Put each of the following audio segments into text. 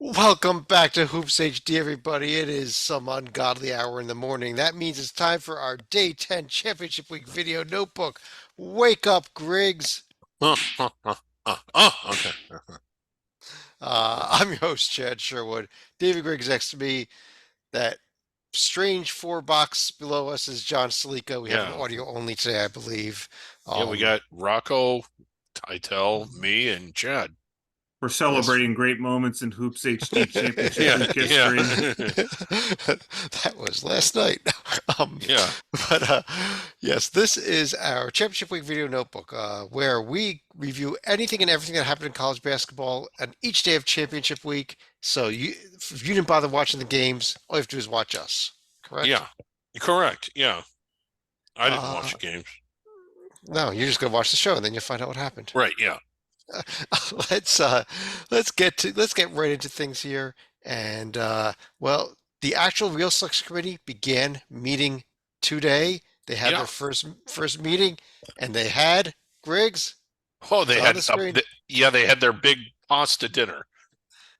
Welcome back to Hoops HD, everybody. It is some ungodly hour in the morning. That means it's time for our Day 10 Championship Week video notebook. Wake up, Griggs. Okay. I'm your host, Chad Sherwood. David Griggs next to me. That strange four box below us is John Salika. We have an Yeah. audio only today, I believe. Yeah, we Um, got Rocco, Titel, me, and Chad. We're yes, celebrating great moments in Hoops HD Championship Yeah, Week yeah. history. that was last night. Um, Yeah. but yes, this is our Championship Week video notebook, where we review anything and everything that happened in college basketball on each day of Championship Week. So if you didn't bother watching the games, all you have to do is watch us. Correct? Yeah. Correct. Yeah. I didn't watch Uh, the games. no, you're just gonna watch the show and then you'll find out what happened. Right, yeah. let's uh let's get right into things here. And well, the actual real selection committee began meeting today. They had their Yeah. first meeting, and they had Griggs. Oh, It's they on had the screen. they had their big pasta dinner.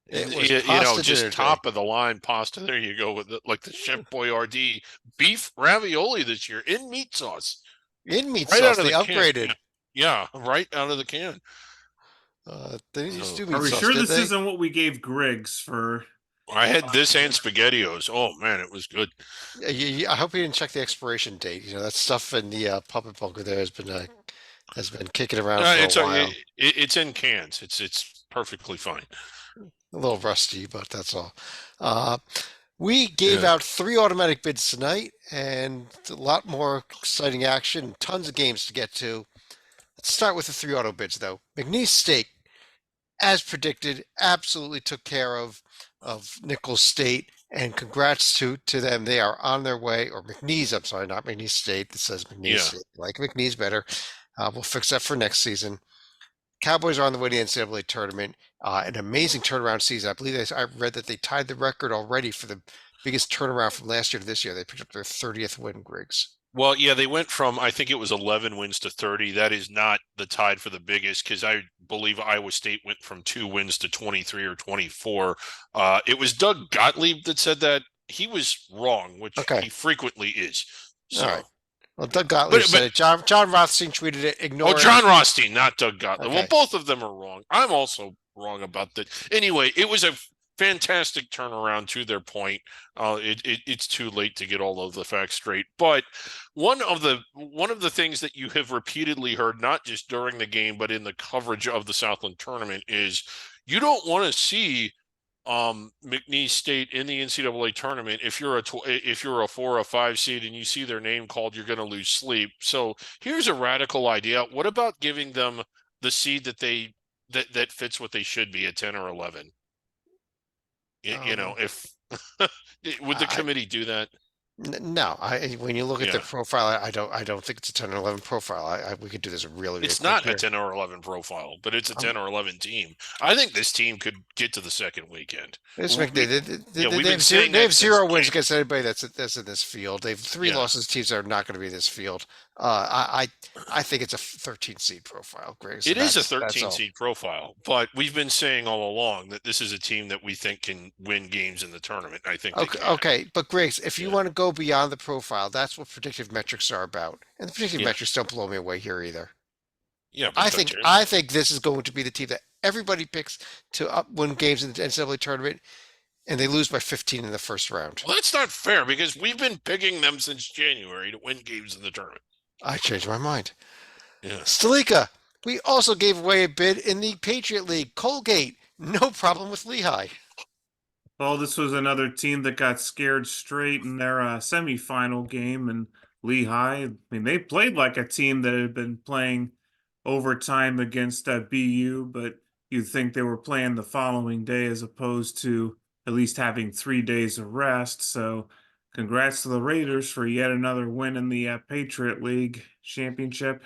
It was You know, pasta dinner just day top of the line pasta. There you go with like the Chef Boyardee beef ravioli this year in meat sauce. in meat Right sauce. out of They the can. Yeah. upgraded. Yeah, right out of the can. They used So to do Are meat we sauce, sure did this they? isn't what we gave Griggs for I had this pasta and dinner? SpaghettiOs. Oh man, it was good. I hope you didn't check the expiration date. You know that stuff in the puppet bunker there has been kicking around for a while. It's in cans. It's perfectly fine. A little rusty, but that's all. Uh, We gave Yeah. out three automatic bids tonight and a lot more exciting action, tons of games to get to. Let's start with the three auto bids, though. McNeese State, as predicted, absolutely took care of Nichols State, and congrats to them. They are on their way, or McNeese, I'm sorry, not McNeese State. This says McNeese Yeah. State. I like McNeese better. We'll fix that for next season. Cowboys are on the way to the NCAA tournament. An amazing turnaround season. I believe I read that they tied the record already for the biggest turnaround from last year to this year. They picked up their 30th win, Griggs. Well, yeah, they went from I think it was 11 wins to 30. That is not the tied for the biggest because I believe Iowa State went from 2 wins to 23 or 24. It was Doug Gottlieb that said that. He was wrong, which Okay. he frequently is. All right. So, Well, Doug Gottlieb but said it. John Rothstein tweeted it. oh, Ignore him. John Rothstein, not Doug Gottlieb. Well, Okay. both of them are wrong. I'm also wrong about that. Anyway, it was a fantastic turnaround to their point. It's too late to get all of the facts straight. But one of the things that you have repeatedly heard, not just during the game, but in the coverage of the Southland tournament, is you don't want to see McNeese State in the NCAA tournament. If you're a 4 or 5 seed and you see their name called, you're going to lose sleep. So here's a radical idea. What about giving them the seed that fits what they should be at 10 or 11? Um, If would the I, committee do that? no, when you look at the Yeah. profile, I don't think it's a 10 or 11 profile. We could do this really, really It's quick not a here. 10 or 11 profile, but it's a Um, 10 or 11 team. I think this team could get to the second weekend. Yeah, we've been saying they that have since zero wins January. against anybody that's in this field. They have three Yeah. losses to teams that are not going to be in this field. I think it's a 13 seed profile, Greg. So It is a that's 13 all. seed profile, but we've been saying all along that this is a team that we think can win games in the tournament. I think they Okay, can. okay, but Griggs, if you Yeah. want to go beyond the profile, that's what predictive metrics are about. And the predictive Yeah. metrics don't blow me away here either. Yeah, but I think this is going to be the team that everybody picks to win games in the NCAA tournament, and they lose by 15 in the first round. well, that's not fair because we've been picking them since January to win games in the tournament. I changed my mind. Yeah. Stalika, we also gave away a bid in the Patriot League. Colgate, no problem with Lehigh. Well, this was another team that got scared straight in their semifinal game, and Lehigh. I mean, they played like a team that had been playing overtime against BU, but you'd think they were playing the following day as opposed to at least having 3 days of rest. So, congrats to the Raiders for yet another win in the Patriot League championship.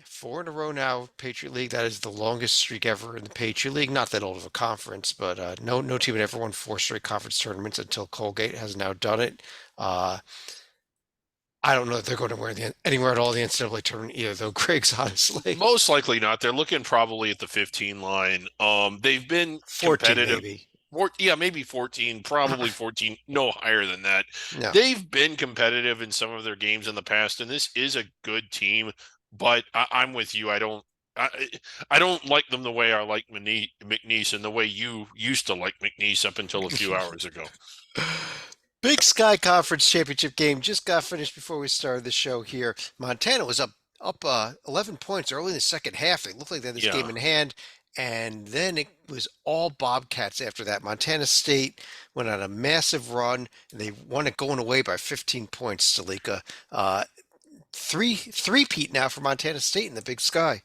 Four in a row now, Patriot League. That is the longest streak ever in the Patriot League. Not that old of a conference, but no team had ever won four straight conference tournaments until Colgate has now done it. Uh, I don't know if they're going to win anywhere at all in the NCAA tournament either, though, Griggs, honestly. Most likely not. They're looking probably at the 15 line. They've been 14 competitive. maybe. Yeah, maybe 14, probably 14, no higher than that. No. They've been competitive in some of their games in the past, and this is a good team. But I'm with you. I, I don't like them the way I like McNeese and the way you used to like McNeese up until a few hours ago. Big Sky Conference Championship game just got finished before we started the show here. Montana was up 11 points early in the second half. They looked like they had this game Yeah. in hand, and then it was all Bobcats after that. Montana State went on a massive run, and they won it going away by 15 points, Salika. Three-peat now for Montana State in the Big Sky.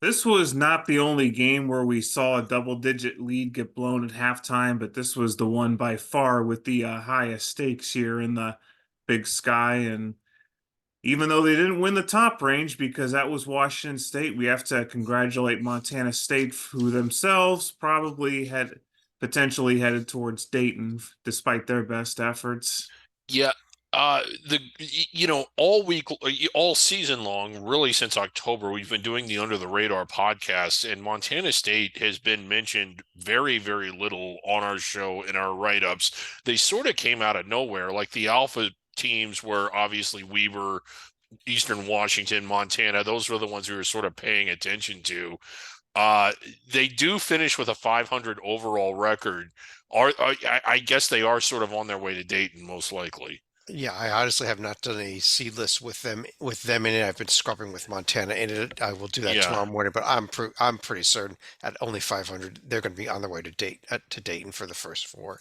This was not the only game where we saw a double-digit lead get blown at halftime, but this was the one by far with the highest stakes here in the Big Sky. And even though they didn't win the top range because that was Washington State, we have to congratulate Montana State, who themselves probably had potentially headed towards Dayton despite their best efforts. Yeah. All week, all season long, really since October, we've been doing the Under the Radar podcast, and Montana State has been mentioned very, very little on our show in our write-ups. They sort of came out of nowhere, like the Alpha teams were obviously Weber, Eastern Washington, Montana. Those were the ones we were sort of paying attention to. They do finish with a 500 overall record. I guess they are sort of on their way to Dayton, most likely. Yeah, I honestly have not done a seed list with them in it. I've been scrubbing with Montana in it. I will do that Yeah. tomorrow morning, but I'm pretty certain at only 500 they're going to be on their way to Dayton for the first four.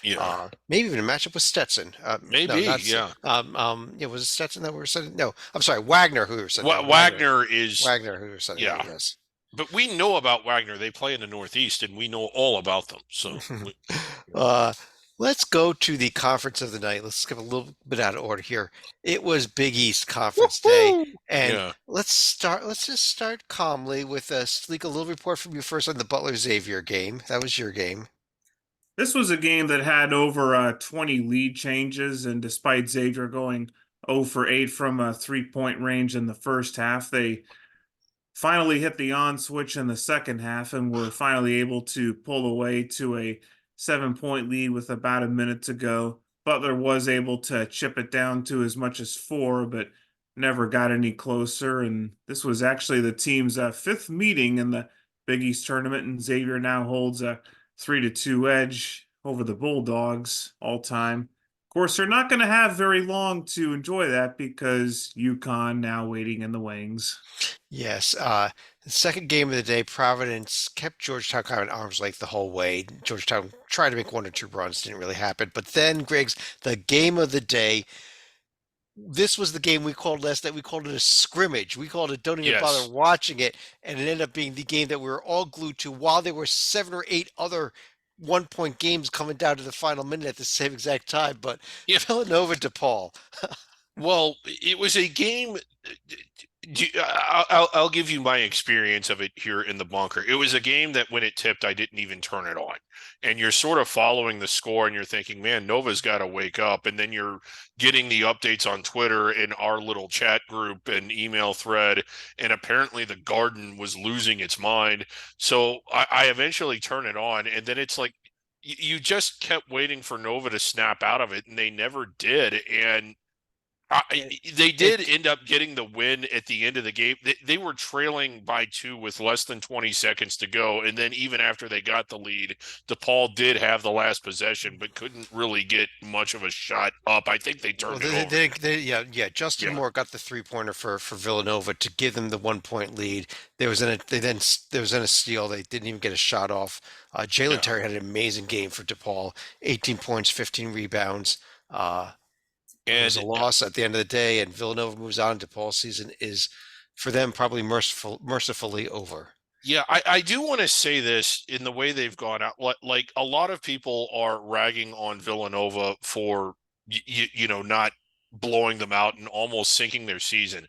Yeah. Maybe even a matchup with Stetson. No, Maybe. not Yeah. yeah, was it Stetson that we were sending? No, I'm sorry, Wagner who we were sending. Wagner is, Wagner who we were sending. yeah. Yes. But we know about Wagner. They play in the Northeast, and we know all about them. So, Uh, let's go to the conference of the night. Let's skip a little bit out of order here. It was Big East Conference Day, and yeah. let's just start calmly with a Sleek, a little report from you first on the Butler Xavier game. That was your game. This was a game that had over 20 lead changes, and despite Xavier going 0 for 8 from a 3-point range in the first half, they finally hit the on switch in the second half and were finally able to pull away to a 7-point lead with about a minute to go. Butler was able to chip it down to as much as 4, but never got any closer. And this was actually the team's fifth meeting in the Big East tournament, and Xavier now holds a 3-2 edge over the Bulldogs all time. Of course, they're not going to have very long to enjoy that because UConn now waiting in the wings. Yes. The second game of the day, Providence kept Georgetown kind of at arm's length the whole way. Georgetown tried to make one or two runs, didn't really happen. But then, Griggs, the game of the day. This was the game we called last night. We called it a scrimmage. We called it don't even bother Yes. watching it. And it ended up being the game that we were all glued to while there were 7 or 8 other 1 point games coming down to the final minute at the same exact time. But Yeah. Villanova DePaul. Well, it was a game. I'll give you my experience of it here in the bunker. It was a game that when it tipped, I didn't even turn it on. And you're sort of following the score and you're thinking, man, Nova's got to wake up. And then you're getting the updates on Twitter in our little chat group and email thread. And apparently the Garden was losing its mind. So I eventually turn it on. And then it's like, you just kept waiting for Nova to snap out of it, and they never did. And they did end up getting the win at the end of the game. They were trailing by 2 with less than 20 seconds to go. And then even after they got the lead, DePaul did have the last possession, but couldn't really get much of a shot up. I think they turned it over. Yeah. Justin Yeah. Moore got the 3-pointer for Villanova to give them the 1-point lead. There was in a steal. They didn't even get a shot off. Jalen Yeah. Terry had an amazing game for DePaul. 18 points, 15 rebounds. It was a And loss at the end of the day, and Villanova moves on. DePaul season is, for them, probably mercifully over. yeah, I do want to say this in the way they've gone out. Like a lot of people are ragging on Villanova for, not blowing them out and almost sinking their season.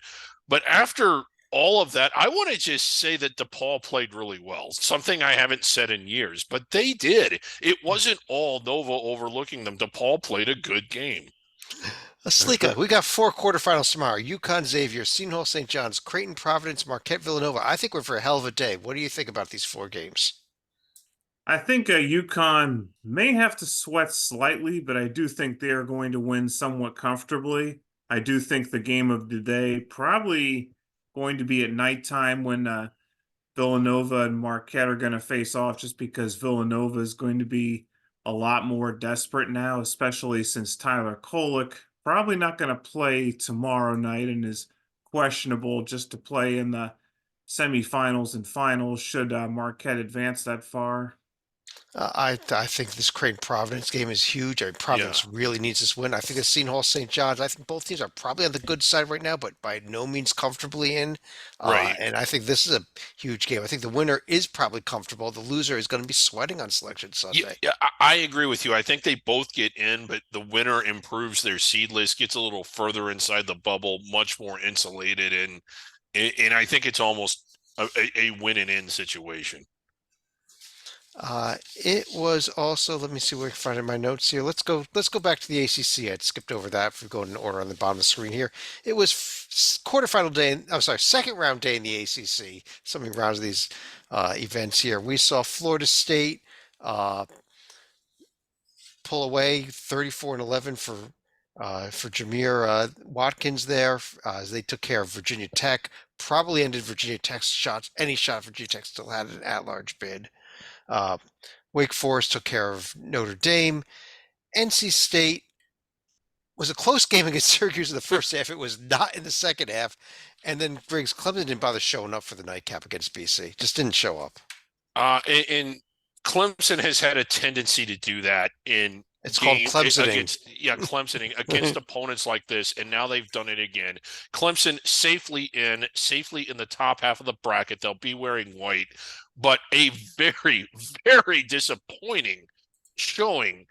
But after all of that, I want to just say that DePaul played really well, something I haven't said in years, but they did. It wasn't all Nova overlooking them. DePaul played a good game. Slika, we got 4 quarterfinals tomorrow. UConn Xavier, Seton Hall St. John's, Creighton Providence, Marquette Villanova. I think we're for a hell of a day. What do you think about these 4 games? I think UConn may have to sweat slightly, but I do think they are going to win somewhat comfortably. I do think the game of the day probably going to be at nighttime when Villanova and Marquette are going to face off, just because Villanova is going to be a lot more desperate now, especially since Tyler Kolek probably not going to play tomorrow night and is questionable just to play in the semifinals and finals should Marquette advance that far. I think this Creighton Providence game is huge. I mean, Yeah, Providence really needs this win. I think the Seton Hall St. John's. I think both teams are probably on the good side right now, but by no means comfortably in. right. And I think this is a huge game. I think the winner is probably comfortable. The loser is going to be sweating on Selection Yeah, Sunday. yeah, I agree with you. I think they both get in, but the winner improves their seed list, gets a little further inside the bubble, much more insulated, and I think it's almost a win and in situation. It was also, let me see where I can find it in my notes here. Let's go back to the ACC. I'd skipped over that if we go in order on the bottom of the screen here. It was quarterfinal day, I'm sorry, second round day in the ACC. So many rounds of these events here. We saw Florida State uh, pull away 34-11 for Jameer Watkins there as they took care of Virginia Tech. Probably ended Virginia Tech's shots. Any shot Virginia Tech still had an at-large bid. Uh, Wake Forest took care of Notre Dame. NC State was a close game against Syracuse in the first half. It was not in the second half. And then Griggs Clemson didn't bother showing up for the nightcap against BC. Just didn't show up. And Clemson has had a tendency to do that in It's called Clemsoning. Clemsoning against opponents like this, and now they've done it again. Clemson safely in the top half of the bracket. They'll be wearing white, but a very, very disappointing showing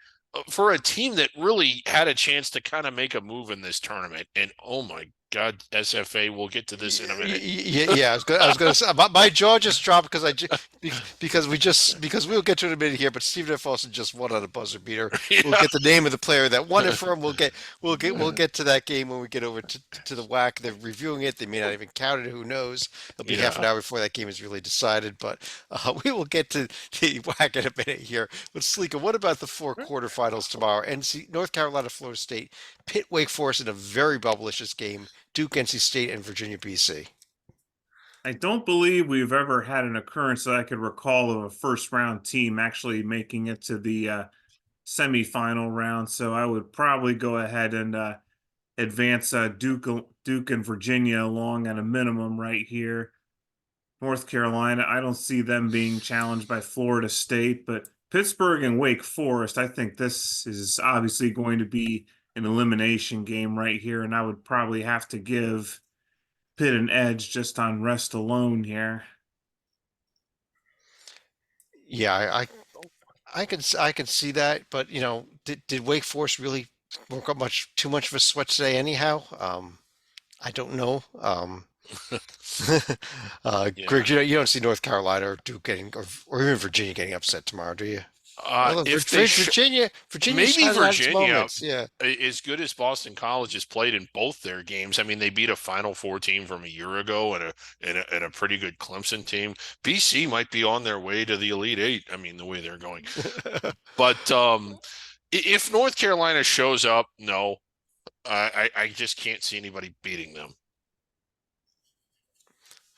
for a team that really had a chance to kind of make a move in this tournament. And oh my God, SFA, we'll get to this in a minute. Yeah, I was going to say my jaw just dropped because we'll get to it in a minute here. But Stephen F. Austin just won on a buzzer beater. We'll get the name of the player that won it for him. We'll get to that game when we get over to the WAC. They're reviewing it. They may not even count it. Who knows? It'll be half an hour before that game is really decided. But we will get to the WAC in a minute here. But Sleeka, what about the four quarterfinals tomorrow? North Carolina, Florida State, Pitt, Wake Forest in a very bubblicious game. Duke, NC State, and Virginia, BC. I don't believe we've ever had an occurrence that I could recall of a first round team actually making it to the semifinal round. So I would probably go ahead and advance Duke and Virginia along at a minimum right here. North Carolina, I don't see them being challenged by Florida State, but Pittsburgh and Wake Forest, I think this is obviously going to be an elimination game right here, and I would probably have to give Pitt an edge just on rest alone here. Yeah, I can see that, but did Wake Forest really work up too much of a sweat today anyhow? I don't know. Yeah. Greg, you don't see North Carolina or Duke or even Virginia getting upset tomorrow, do you? Although If they Virginia maybe has had its Virginia, moments, yeah. as good as Boston College has played in both their games. I mean, they beat a Final Four team from a year ago and a pretty good Clemson team. BC might be on their way to the Elite Eight. I mean, the way they're going. But if North Carolina shows up, no, I just can't see anybody beating them.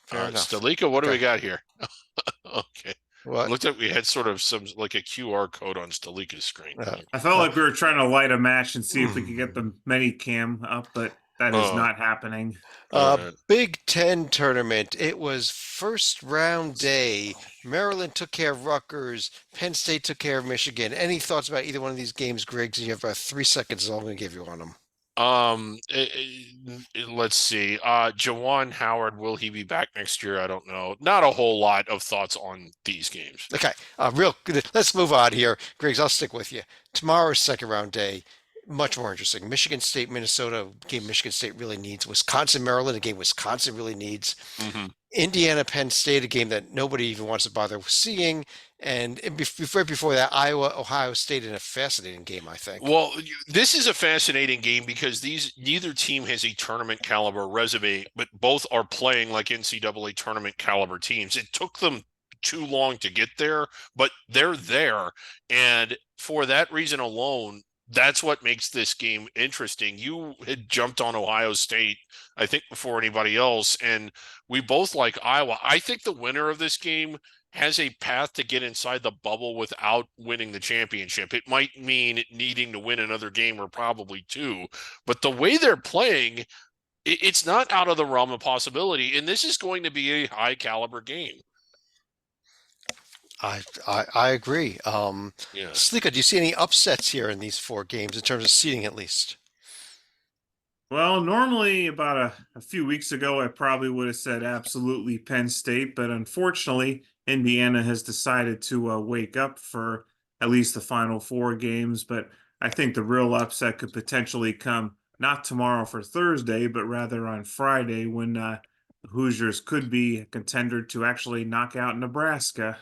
Fair enough. Stalika, what do we Okay. got here? Okay. What? Looked like we had sort of some like a QR code on Stalika's screen. I felt like we were trying to light a match and see if we could get the mini cam up, but that is not happening. Alright. Big Ten tournament. It was first round day. Maryland took care of Rutgers. Penn State took care of Michigan. Any thoughts about either one of these games, Griggs? You have about 3 seconds. All I'm going to give you on them. Let's see. Jawan Howard, will he be back next year? I don't know. Not a whole lot of thoughts on these games. Okay, real good. Let's move on here. Griggs, I'll stick with you. Tomorrow's second round day. Much more interesting. Michigan State, Minnesota, a game Michigan State really needs. Wisconsin, Maryland, a game Wisconsin really needs. Mm-hmm. Indiana, Penn State, a game that nobody even wants to bother seeing. And right before that, Iowa, Ohio State in a fascinating game, I think. Well, this is a fascinating game because neither team has a tournament caliber resume, but both are playing like NCAA tournament caliber teams. It took them too long to get there, but they're there. And for that reason alone, that's what makes this game interesting. You had jumped on Ohio State, I think, before anybody else, and we both like Iowa. I think the winner of this game has a path to get inside the bubble without winning the championship. It might mean needing to win another game or probably two, but the way they're playing, it's not out of the realm of possibility. And this is going to be a high caliber game. I agree. Yeah. Slika, do you see any upsets here in these 4 games in terms of seeding at least? Well, normally about a few weeks ago, I probably would have said absolutely Penn State, but unfortunately, Indiana has decided to wake up for at least the final 4 games. But I think the real upset could potentially come not tomorrow for Thursday, but rather on Friday when the Hoosiers could be a contender to actually knock out Nebraska.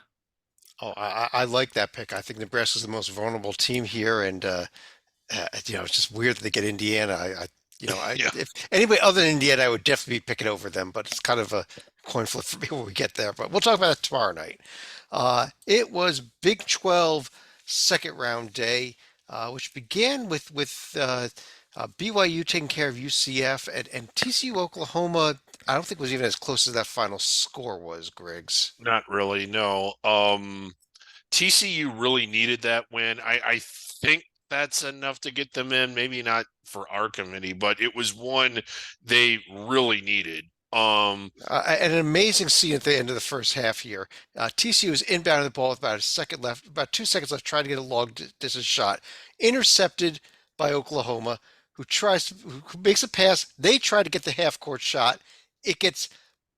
Oh, I like that pick. I think Nebraska's the most vulnerable team here, and it's just weird that they get Indiana. Yeah. If anybody other than Indiana, I would definitely be picking over them, but it's kind of a coin flip for me when we get there. But we'll talk about it tomorrow night. It was Big 12 second round day, which began with BYU taking care of UCF and TCU Oklahoma. I don't think was even as close as that final score was, Griggs. Not really, no. TCU really needed that win. I think that's enough to get them in. Maybe not for our committee, but it was one they really needed. An amazing scene at the end of the first half here. TCU is inbounding the ball with about a second left, about 2 seconds left, trying to get a long distance shot, intercepted by Oklahoma, who makes a pass. They try to get the half court shot. It gets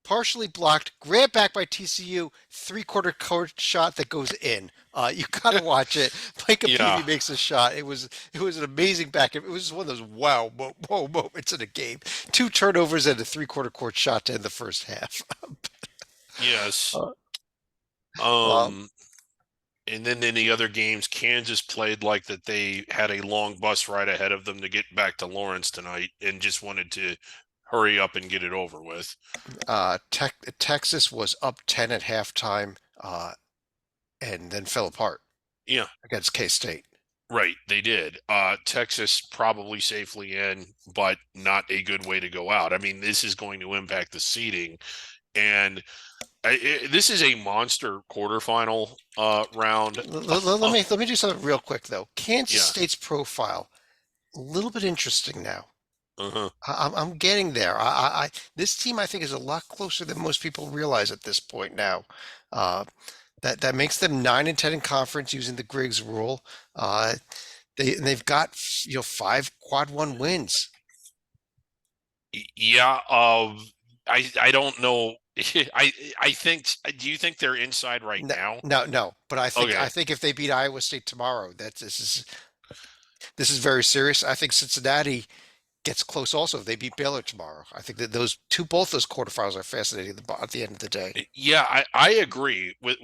partially blocked, grabbed back by TCU, 3/4 court shot that goes in. You gotta watch it. Micah Yeah. Peavy makes a shot. It was an amazing back. It was one of those whoa moments in a game. 2 turnovers and a 3/4 court shot to end the first half. Yes. Um, And then in the other games, Kansas played like that they had a long bus ride ahead of them to get back to Lawrence tonight and just wanted to hurry up and get it over with. Texas was up 10 at halftime, and then fell apart Yeah, against K-State. right. They did. Texas probably safely in, but not a good way to go out. I mean, this is going to impact the seeding. And this is a monster quarterfinal round. Let me do something real quick though. Kansas Yeah. State's profile, a little bit interesting now. Uh-huh. I'm getting there. This team I think is a lot closer than most people realize at this point now. That makes them 9-10 in conference using the Griggs rule. They've got 5 quad 1 wins. Yeah. I don't know. I think. Do you think they're inside right now? No. But I Okay. think if they beat Iowa State tomorrow, this is very serious. I think Cincinnati gets close also if they beat Baylor tomorrow. I think that both those quarterfinals are fascinating at the end of the day. Yeah, I agree with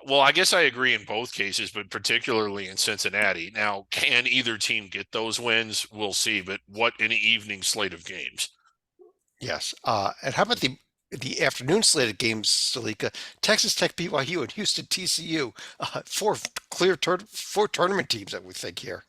well, I guess I agree in both cases, but particularly in Cincinnati. Now, can either team get those wins? We'll see. But what an evening slate of games. Yes. And how about the afternoon slate of games, Salika? Texas Tech, BYU, and Houston TCU. 4 tournament teams that we think here.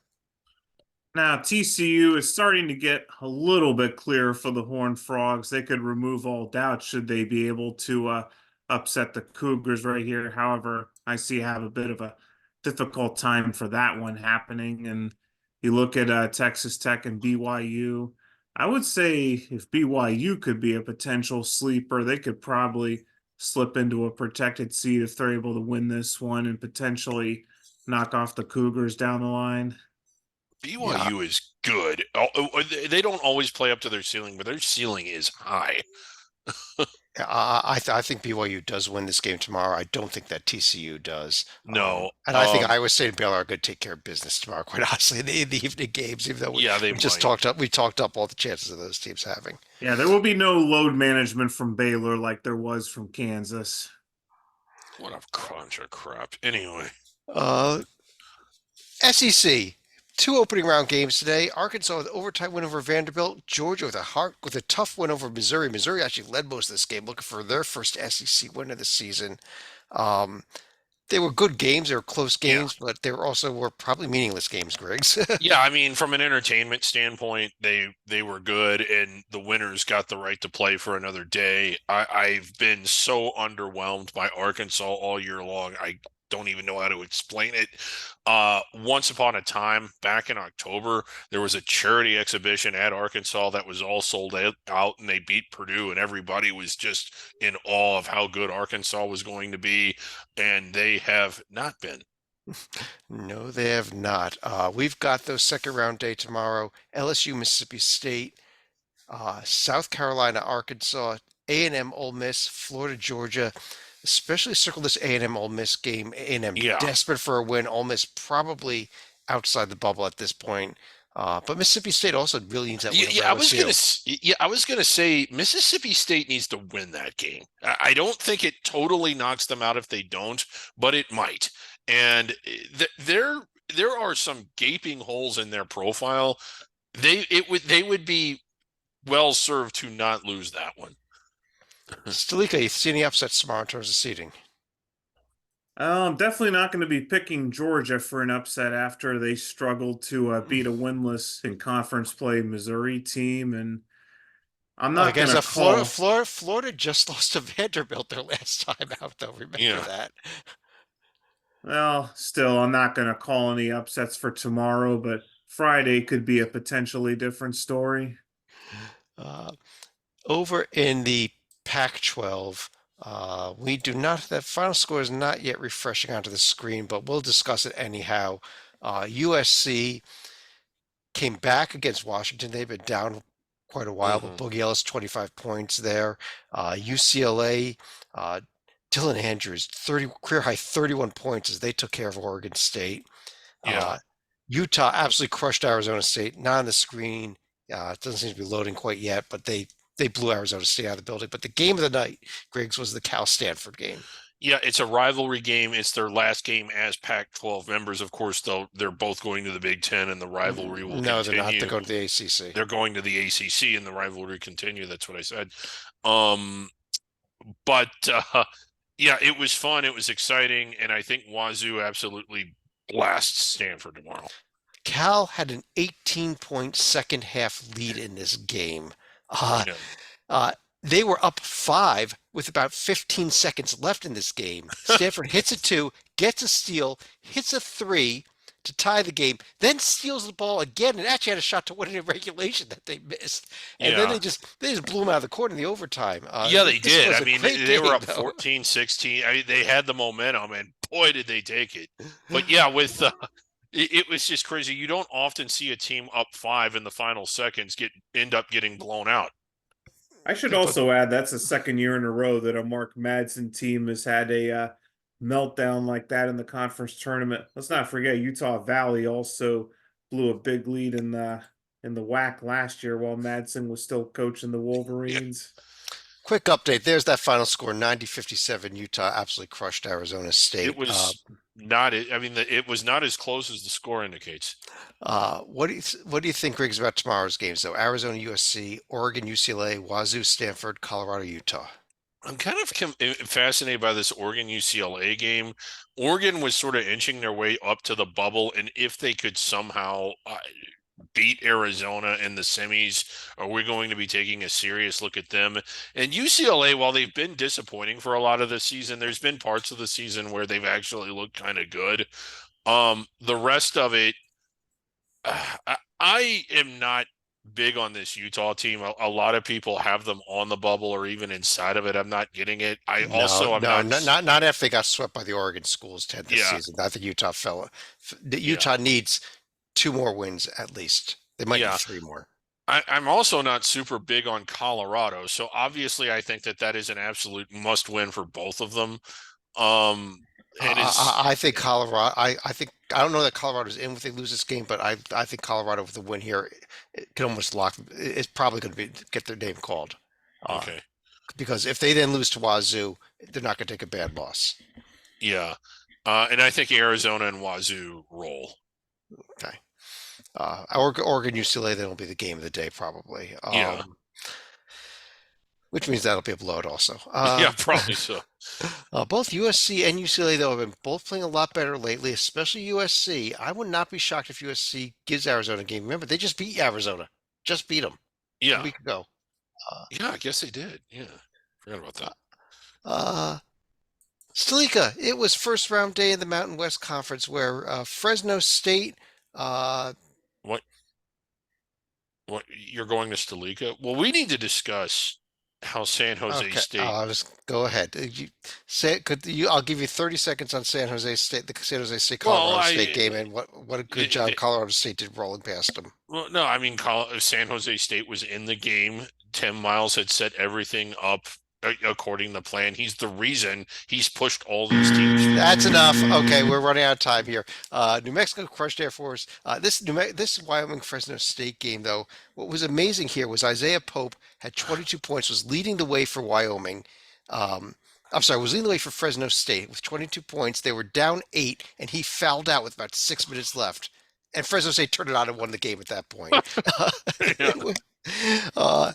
Now, TCU is starting to get a little bit clearer for the Horned Frogs. They could remove all doubt should they be able to upset the Cougars right here. However, I see have a bit of a difficult time for that one happening. And you look at Texas Tech and BYU. I would say if BYU could be a potential sleeper, they could probably slip into a protected seed if they're able to win this one and potentially knock off the Cougars down the line. BYU is good. They don't always play up to their ceiling, but their ceiling is high. I think BYU does win this game tomorrow. I don't think that TCU does. No. And I think Iowa State and Baylor are going to take care of business tomorrow, quite honestly, in the evening games, even though we might. talked up all the chances of those teams having. Yeah, there will be no load management from Baylor like there was from Kansas. What a bunch of crap. Anyway. SEC. 2 opening round games today. Arkansas with an overtime win over Vanderbilt. Georgia with a tough win over Missouri. Missouri actually led most of this game, looking for their first SEC win of the season. Um, they were good games. They were close Yeah. games, but they were probably meaningless games, Griggs. Yeah, I mean, from an entertainment standpoint, they were good, and the winners got the right to play for another day. I've been so underwhelmed by Arkansas all year long. I don't even know how to explain it. Once upon a time, back in October, there was a charity exhibition at Arkansas that was all sold out, and they beat Purdue, and everybody was just in awe of how good Arkansas was going to be, and they have not been. No, they have not. We've got those second round day tomorrow. LSU, Mississippi State, South Carolina, Arkansas, A&M, Ole Miss, Florida, Georgia. Especially circle this A&M Ole Miss game. A&M Yeah. desperate for a win. Ole Miss probably outside the bubble at this point. But Mississippi State also really needs that win over LSU. I was gonna say Mississippi State needs to win that game. I don't think it totally knocks them out if they don't, but it might. And there are some gaping holes in their profile. They would be well served to not lose that one. Stalika, you see any upsets tomorrow in terms of seeding? I'm definitely not going to be picking Georgia for an upset after they struggled to beat a winless in conference play Missouri team, and I'm I not going guess to call. Florida just lost to Vanderbilt their last time out, though. Remember Yeah. that. Well, still, I'm not going to call any upsets for tomorrow, but Friday could be a potentially different story. Uh, Over in the Pac-12, we do not, that final score is not yet refreshing onto the screen, but we'll discuss it anyhow. USC came back against Washington. They've been down quite a while, but Hmm. Boogie Ellis, 25 points there. UCLA, uh, Dylan Andrews, 30 career high 31 points as they took care of Oregon State. Yeah. Uh, Utah absolutely crushed Arizona State. Not on the screen. It doesn't seem to be loading quite yet, but they blew Arizona State out of the building. But the game of the night, Griggs, was the Cal Stanford game. Yeah, it's a rivalry game. It's their last game as Pac-12 members. Of course, though, they're both going to the Big Ten, and the rivalry will No, they're not. They're continue. going to the ACC. They're going to the ACC, and the rivalry continue. That's what I said. Um, but yeah, it was fun. It was exciting, and I think Wazoo absolutely blasts Stanford tomorrow. Cal had an 18-point second half lead in this game. Uh, Yeah. uh, they were up 5 with about 15 seconds left in this game. Stanford hits a 2, gets a steal, hits a 3 to tie the game, then steals the ball again and actually had a shot to win it in regulation that they missed. And then Yeah. they just blew them out of the court in the overtime. Yeah, they This did. was I a mean, great they were game, up though. 14-16. I mean, they had the momentum, and boy, did they take it. But yeah, with it was just crazy. You don't often see a team up 5 in the final seconds end up getting blown out. I should But also add that's the second year in a row that a Mark Madsen team has had a meltdown like that in the conference tournament. Let's not forget Utah Valley also blew a big lead in the WAC last year while Madsen was still coaching the Yeah, Wolverines. quick update. There's that final score, 90-57. Utah absolutely crushed Arizona it State. was not. I mean, it was not as close as the score indicates. What do you think, Griggs, about tomorrow's games, though? Arizona, USC, Oregon, UCLA, Wazoo, Stanford, Colorado, Utah. I'm kind of fascinated by this Oregon UCLA game. Oregon was sort of inching their way up to the bubble, and if they could somehow beat Arizona in the semis, are we going to be taking a serious look at them? And UCLA, while they've been disappointing for a lot of the season, there's been parts of the season where they've actually looked kind of good. The rest of it, I am not big on this Utah team. A lot of people have them on the bubble or even inside of it. I'm not getting it. I No, also am no, not. not after they got swept by the Oregon schools 10 this Yeah, season. I think Utah fell. yeah, Utah needs 2 more wins at least. They might need yeah. 3 more. I'm also not super big on Colorado. So obviously, I think that is an absolute must win for both of them. Um, and is I think Colorado. I think I don't know that Colorado's in if they lose this game, but I think Colorado with the win here it can almost lock. It's probably going to be get their name called. Uh, okay. because if they then lose to Wazoo, they're not going to take a bad loss. Yeah. And I think Arizona and Wazoo roll. Okay. Oregon UCLA then will be the game of the day probably. Yeah. which means that'll be a blowout also. Yeah, probably so. Both USC and UCLA, though, have been both playing a lot better lately, especially USC. I would not be shocked if USC gives Arizona a game. Remember, they just beat Arizona, just beat them a Yeah. week ago. Uh, Yeah, I guess they did. Yeah. Forgot about that. uh, Stalika, it was first round day in the Mountain West Conference where Fresno State, uh, What you're going to Stalica? Well, we need to discuss how San Jose okay, State. just go ahead. You say could you? I'll give you 30 seconds on San Jose State, the San Jose State Well, Colorado State game, and what a good job I Colorado State did rolling past them. well, no, I mean, San Jose State was in the game. Tim Miles had set everything up according to plan. He's the reason he's pushed all these teams. That's enough. Okay, we're running out of time here. New Mexico crushed Air Force. This Wyoming Fresno State game, though, what was amazing here was Isaiah Pope had 22 points, was leading the way for Wyoming. I'm sorry, was leading the way for Fresno State with 22 points. They were down 8, and he fouled out with about 6 minutes left. And Fresno State turned it on and won the game at that point. Yeah. uh,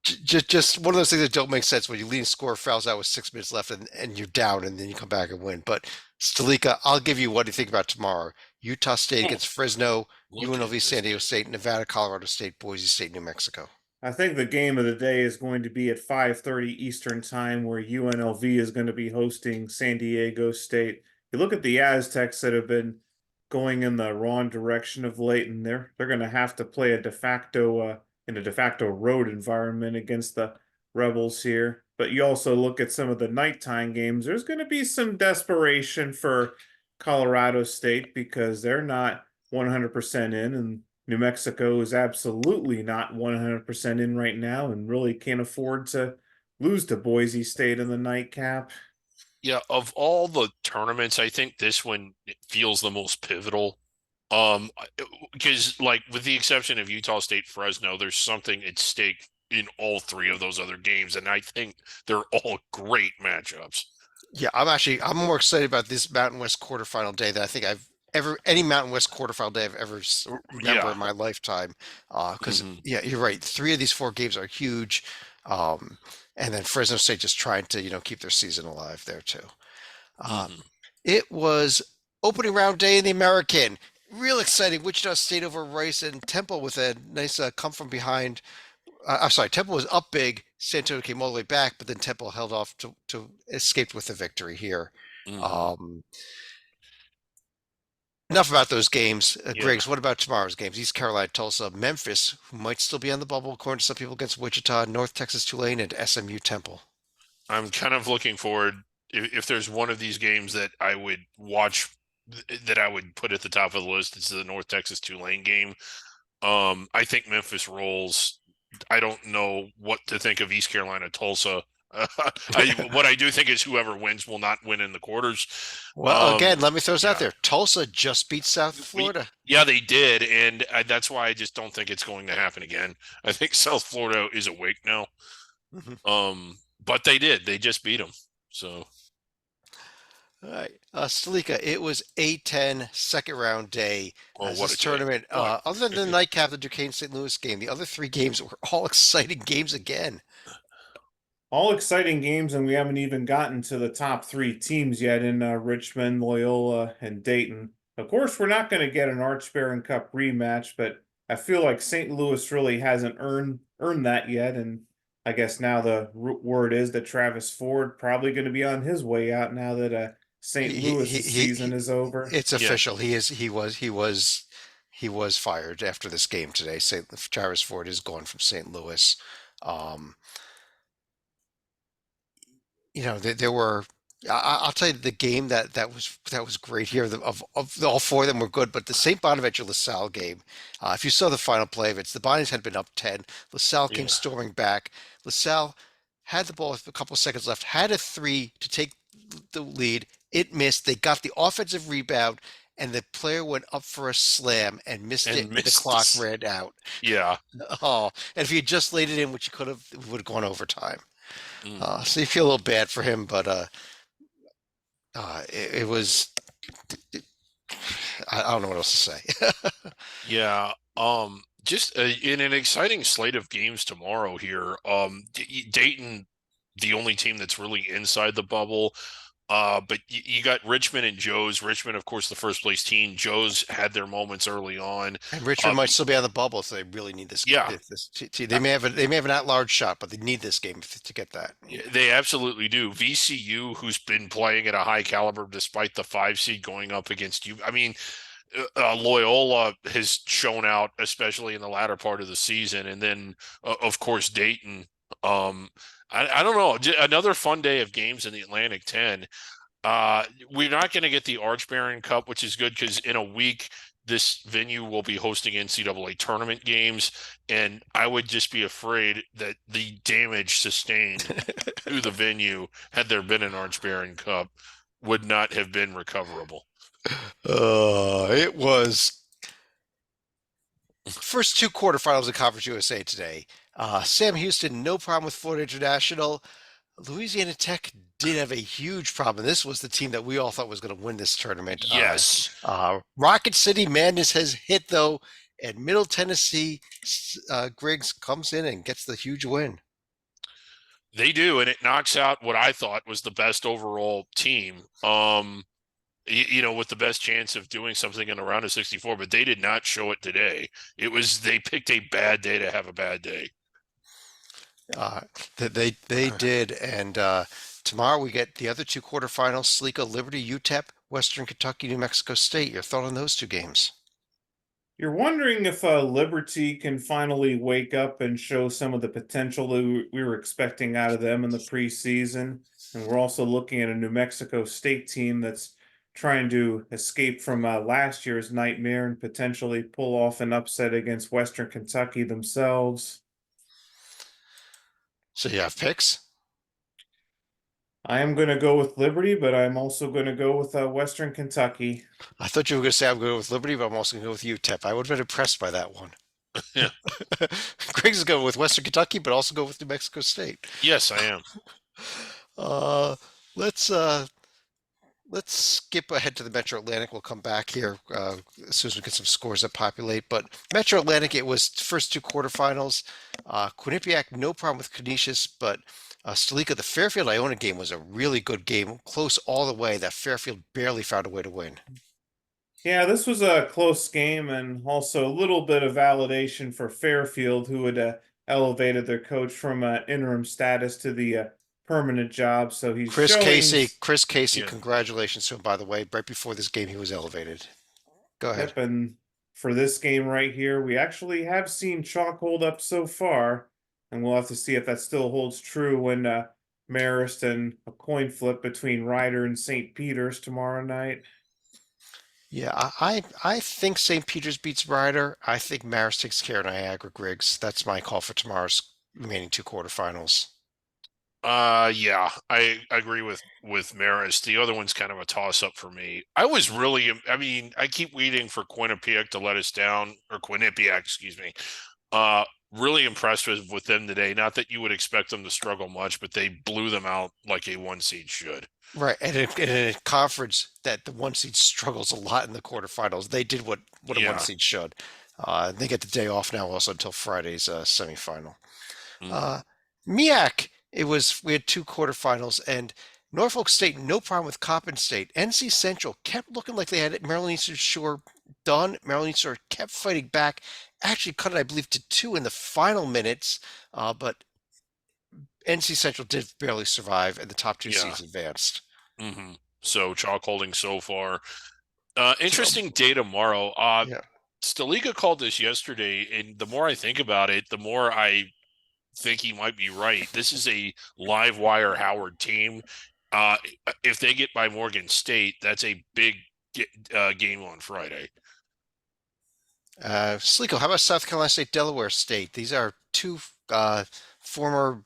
just one of those things that don't make sense when you lead score fouls out with 6 minutes left and you're down and then you come back and win. But Stalika, I'll give you what do you think about tomorrow? Utah State against Fresno, Look at UNLV, San this Diego game. State, Nevada, Colorado State, Boise State, New Mexico. I think the game of the day is going to be at 5:30 Eastern Time, where UNLV is going to be hosting San Diego State. You look at the Aztecs that have been going in the wrong direction of late, and they're going to have to play a de facto in a de facto road environment against the Rebels here. But you also look at some of the nighttime games. There's going to be some desperation for Colorado State because they're not 100% in, and New Mexico is absolutely not 100% in right now and really can't afford to lose to Boise State in the nightcap. Yeah, of all the tournaments, I think this one feels the most pivotal. Because like with the exception of Utah State, Fresno, there's something at stake in all three of those other games, and I think they're all great matchups. Yeah, I'm more excited about this Mountain West quarterfinal day than I think I've ever any Mountain West quarterfinal day I've ever remember Yeah. in my lifetime. Because Mhm. yeah, you're right. 3 of these 4 games are huge. And then Fresno State just trying to keep their season alive there too. Uh, Mhm. it was opening round day in the American. Real exciting. Wichita State over Rice and Temple with a nice come from behind. I'm sorry, Temple was up big. San Antonio came all the way back, but then Temple held off to escaped with the victory here. Mhm. Um, enough about those games. Yeah. Griggs, what about tomorrow's games? East Carolina, Tulsa, Memphis, who might still be on the bubble, according to some people, against Wichita, North Texas, Tulane, and SMU Temple. I'm kind of looking forward if there's one of these games that I would watch that I would put at the top of the list, it's the North Texas Tulane game. I think Memphis rolls. I don't know what to think of East Carolina Tulsa. What I do think is whoever wins will not win in the quarters. Well, again, let me throw this out yeah. there. Tulsa just beat South Florida. Yeah, they did, and that's why I just don't think it's going to happen again. I think South Florida is awake now. Mhm. But they did. They just beat them. So All right. Stalika, it was A10 second round day. Oh, As what this a day. tournament, What other than the nightcap, the Duquesne St. Louis game, the other 3 games were all exciting games again. All exciting games, and we haven't even gotten to the top 3 teams yet in Richmond, Loyola, and Dayton. Of course, we're not going to get an Arch Baron Cup rematch, but I feel like St. Louis really hasn't earned that yet, and I guess now the word is that Travis Ford probably going to be on his way out now that St. Louis' season is over. It's Yeah. official. He was fired after this game today. Travis Ford is gone from St. Louis. There were. I'll tell you the game that was great here. All 4 of them were good, but the St. Bonaventure LaSalle game. If you saw the final play of it, the Bonnies had been up 10. LaSalle came Yeah. storming back. LaSalle had the ball with a couple seconds left, had a 3 to take the lead. It missed. They got the offensive rebound, and the player went up for a slam and missed And it. And the missed clock this. ran out. Yeah. Oh, and if he had just laid it in, which he could have, it would have gone overtime. Mm. So you feel a little bad for him, but it was. I don't know what else to say. Yeah. Just in an exciting slate of games tomorrow here. Dayton, the only team that's really inside the bubble. But you got Richmond and Joe's. Richmond, of course, the first place team. Joe's had their moments early on. And Richmond might still be on the bubble, so they really need this. Yeah, They may have an at-large shot, but they need this game to get that. they absolutely do. VCU, who's been playing at a high caliber despite the 5 seed going up against you. I mean, Loyola has shown out, especially in the latter part of the season, and then of course Dayton. I don't know. Another fun day of games in the Atlantic 10. We're not going to get the Arch Baron Cup, which is good because in a week this venue will be hosting NCAA tournament games, and I would just be afraid that the damage sustained to the venue had there been an Arch Baron Cup would not have been recoverable. It was first two quarterfinals of Conference USA today. Sam Houston, no problem with Florida International. Louisiana Tech did have a huge problem. This was the team that we all thought was going to win this tournament. Yes. Rocket City madness has hit, though, and Middle Tennessee, Griggs comes in and gets the huge win. They do, and it knocks out what I thought was the best overall team. With the best chance of doing something in a round of 64, but they did not show it today. They picked a bad day to have a bad day. They did, and tomorrow we get the other two quarterfinals: Slico, Liberty, UTEP, Western Kentucky, New Mexico State. Your thought on those two games? You're wondering if Liberty can finally wake up and show some of the potential that we were expecting out of them in the preseason. And we're also looking at a New Mexico State team that's trying to escape from last year's nightmare and potentially pull off an upset against Western Kentucky themselves. So you have picks? I am going to go with Liberty, but I'm also going to go with Western Kentucky. I thought you were going to say I'm going with Liberty, but I'm also going to go with UTEP. I would have been impressed by that one. Yeah. Greg's going to go with Western Kentucky, but also go with New Mexico State. Yes, I am. Let's skip ahead to the Metro Atlantic. We'll come back here as soon as we get some scores that populate. But Metro Atlantic, it was first two quarterfinals. Quinnipiac, no problem with Canisius, but Stolica, the Fairfield Iona game was a really good game, close all the way. That Fairfield barely found a way to win. Yeah, this was a close game and also a little bit of validation for Fairfield, who had elevated their coach from interim status to the permanent job. So he's Chris showing... Casey, Yeah. congratulations to him, by the way. Right before this game, he was elevated. Go ahead. Yep, and for this game right here, we actually have seen chalk hold up so far, and we'll have to see if that still holds true when Marist and a coin flip between Ryder and St. Peter's tomorrow night. Yeah, I think St. Peter's beats Ryder. I think Marist takes care of Niagara Griggs. That's my call for tomorrow's remaining two quarterfinals. Yeah, I agree with Marist. The other one's kind of a toss up for me. I keep waiting for Quinnipiac to let us down, or Quinnipiac, excuse me. Really impressed with them today. Not that you would expect them to struggle much, but they blew them out like a 1 seed should. Right, and in a conference that the 1 seed struggles a lot in the quarterfinals, they did what a Yeah. 1 seed should. They get the day off now also until Friday's semifinal. MEAC, we had two quarterfinals, and Norfolk State, no problem with Coppin State. NC Central kept looking like they had it. Maryland Eastern Shore done. Maryland Eastern Shore kept fighting back. Actually cut it, I believe, to 2 in the final minutes, but NC Central did barely survive, and the top two seeds advanced. Mm-hmm. So chalk holding so far. Interesting day tomorrow. Stolica called this yesterday, and the more I think about it, the more I think he might be right. This is a live wire Howard team. If they get by Morgan State, that's a big game on Friday. Slico, how about South Carolina State, Delaware State? These are two former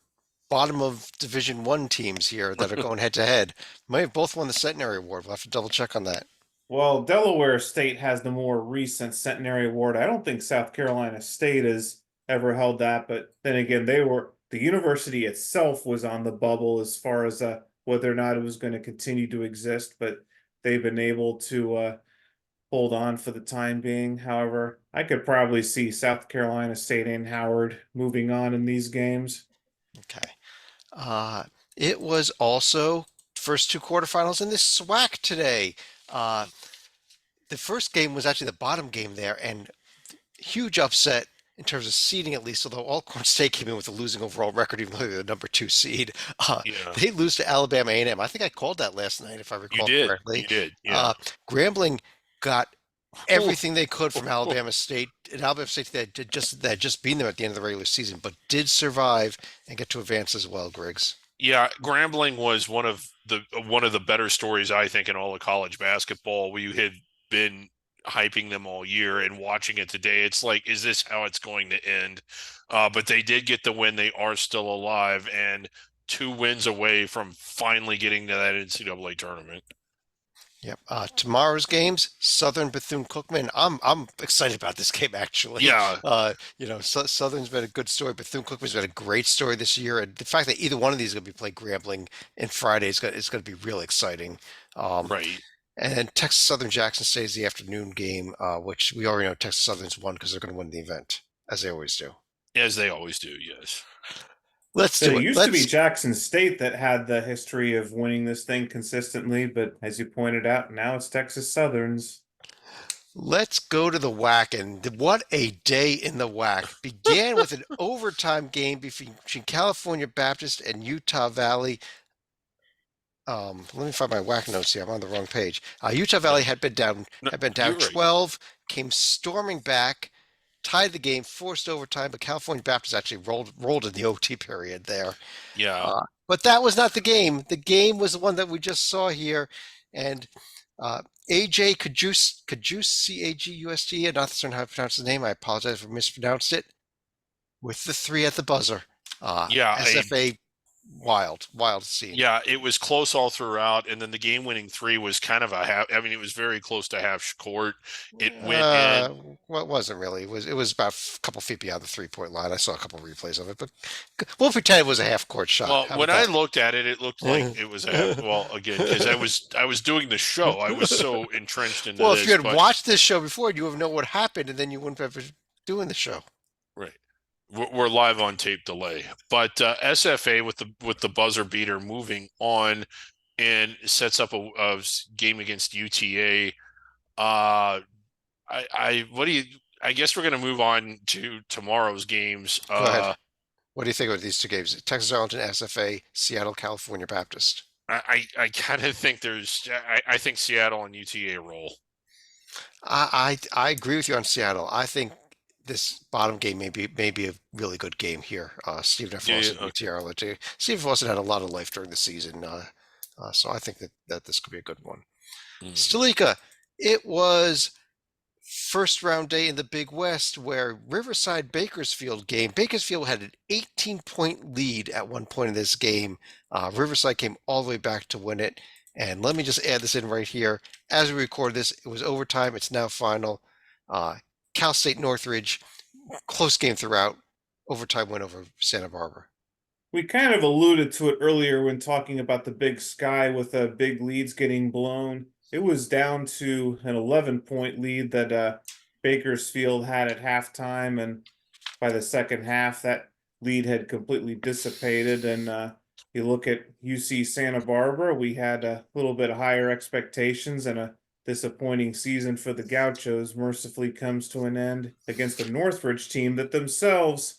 bottom of Division I teams here that are going head to head. Might have both won the Centenary Award. We'll have to double check on that. Well, Delaware State has the more recent Centenary Award. I don't think South Carolina State has ever held that, but then again, the university itself was on the bubble as far as whether or not it was going to continue to exist, but they've been able to hold on for the time being. However, I could probably see South Carolina State and Howard moving on in these games. Okay. Uh, it was also first two quarterfinals in the SWAC today. Uh, the first game was actually the bottom game there, and huge upset in terms of seeding at least, although Alcorn State came in with a losing overall record, even though they're the number two seed. Yeah, They lose to Alabama A&M. I think I called that last night, if I you recall did. correctly. You did. Yeah. Grambling got everything they could from Alabama State, and Alabama State that had just beaten them at the end of the regular season, but did survive and get to advance as well, Griggs. Yeah, Grambling was one of the better stories I think in all of college basketball. We had been hyping them all year, and watching it today, it's like, is this how it's going to end? But they did get the win. They are still alive, and 2 wins away from finally getting to that NCAA tournament. Yep. Tomorrow's games, Southern Bethune-Cookman. I'm excited about this game actually. Yeah, Southern's been a good story. Bethune-Cookman's been a great story this year, and the fact that either one of these is going to be played Grambling in Friday is going to be real exciting. right. And then Texas Southern Jackson State is the afternoon game, which we already know Texas Southern's won because they're going to win the event, as they always do. As they always do, yes. Let's So do it it. used to be Jackson State that had the history of winning this thing consistently, but as you pointed out, now it's Texas Southerns. Let's go to the WAC, and what a day in the WAC. Began with an overtime game between California Baptist and Utah Valley. Let me find my WAC notes here. I'm on the wrong page. Utah Valley had been down No, had been down you're right. 12, came storming back, tied the game, forced overtime, but California Baptist actually rolled in the OT period there. Yeah. But that was not the game. The game was the one that we just saw here, and AJ Kajus, C-A-G-U-S-T, I'm not certain how to pronounce his name. I apologize if I mispronounced it. With the three at the buzzer. Yeah, SFA, wild scene. Yeah, it was close all throughout, and then the game-winning three was kind of a half. I mean, it was very close to half court. It went in. Well, it wasn't really. It was about a couple feet beyond the 3-point line. I saw a couple replays of it, but we'll pretend it was a half court shot. Well, How when about I that? looked at it, it looked like it was a half. Well, again, because I was doing the show, I was so entrenched into Well, this. if you had but- watched this show before, you would know what happened, and then you wouldn't have been doing the show. Right. We're live on tape delay, but SFA with the buzzer beater moving on and sets up a game against UTA. I guess we're gonna move on to tomorrow's games. Go ahead. What do you think of these two games? Texas Arlington, SFA, Seattle, California Baptist. I kind of think I think Seattle and UTA roll. I agree with you on Seattle. I think this bottom game may be a really good game here. Stephen F. Yeah, Austin, yeah, UT Arlington. Stephen F. Austin had a lot of life during the season, so I think that this could be a good one. Mhm. Stalika, it was first round day in the Big West where Riverside Bakersfield game. Bakersfield had an 18-point lead at one point in this game. Riverside came all the way back to win it. And let me just add this in right here. As we record this, it was overtime. It's now final. Cal State Northridge, close game throughout. Overtime win over Santa Barbara. We kind of alluded to it earlier when talking about the Big Sky with big leads getting blown. It was down to an 11-point lead that Bakersfield had at halftime, and by the second half, that lead had completely dissipated. And you look at UC Santa Barbara, we had a little bit higher expectations, and a disappointing season for the Gauchos mercifully comes to an end against a Northridge team that themselves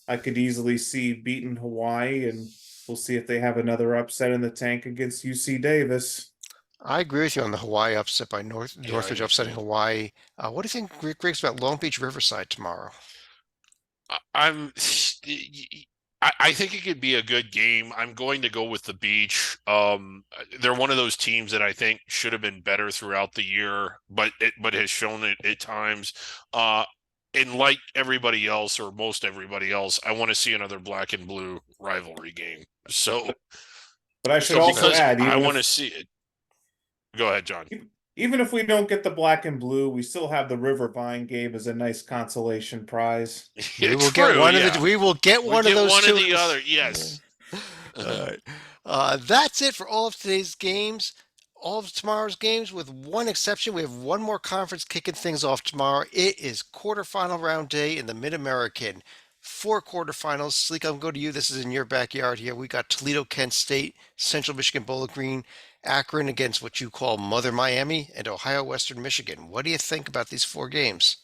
I could easily see beating Hawaii, and we'll see if they have another upset in the tank against UC Davis. I agree with you on the Hawaii upset by Yeah, Northridge I upsetting understand. Hawaii. What do you think, Griggs, about Long Beach Riverside tomorrow? I'm. I think it could be a good game. I'm going to go with the Beach. They're one of those teams that I think should have been better throughout the year, but has shown it at times. And like everybody else, or most everybody else, I want to see another black and blue rivalry game. So, But I should also because add, I want to see it. Go ahead, John. even if we don't get the black and blue, we still have the Rivervine game as a nice consolation prize. We will get one of the. We will get We'll one get of those one two. or the other. Yes. All right. That's it for all of today's games. all of tomorrow's games with one exception. We have one more conference kicking things off tomorrow. It is quarterfinal round day in the Mid-American. 4 quarterfinals. Sleek, I'm going to you. This is in your backyard here. We got Toledo, Kent State, Central Michigan Bowling Green, Akron against what you call Mother Miami, and Ohio Western Michigan. What do you think about these 4 games?